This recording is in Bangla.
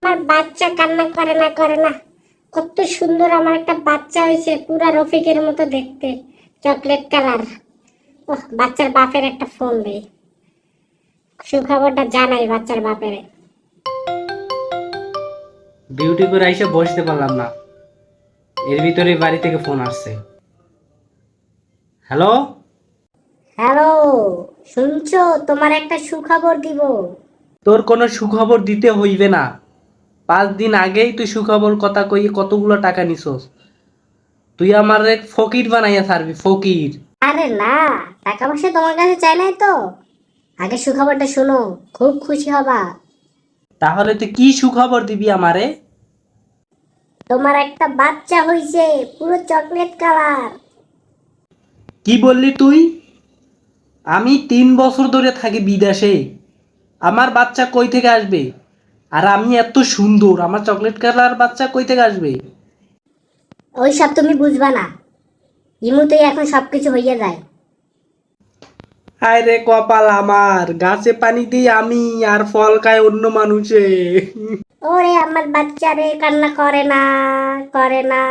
আমার বাচ্চা কান্না করে না। কত সুন্দর আমার একটা বাচ্চা হয়েছে, পুরা রফিকের মতো দেখতে, চকলেট কালার। ওহ, বাচ্চার বাপের একটা ফোন দেই, সুখবরটা জানাই বাচ্চার বাপেরে। ডিউটি করে এসে বসতে পারলাম না, এর ভিতরে বাড়ি থেকে ফোন আসছে। হ্যালো। হ্যালো, শুনছো? তোমার একটা সুখবর দিব। তোর কোনো সুখবর দিতে হইবে না, 5 দিন আগেই তুই সুখবর কথা কইয়ে কতগুলো টাকা নিছস। তুই আমার এক ফকির বানাইয়া ছাড়বি, ফকির। আরে না, টাকা পয়সা তোমার কাছে চাই নাই তো। আগে সুখবরটা শোনো, খুব খুশি হবা। তাহলে তুই কি সুখবর দিবি আমারে? তোমার একটা বাচ্চা হইছে, পুরো চকলেট কালার। কি বললি তুই? আমি 3 বছর ধরে থাকি বিদেশে, আমার বাচ্চা কই থেকে আসবে? আর আমি এত সুন্দর, আমার চকলেট কালার বাচ্চা কই থেকে আসবে? ওইসব তুমি বুঝবা না, ইমুতেই এখন সবকিছু হইয়া যায়। হায় রে কপাল আমার, গাছে পানি দিই আমি আর ফল খায় অন্য মানুষে। ওরে আমার বাচ্চা রে, কান্না করে না, করে না।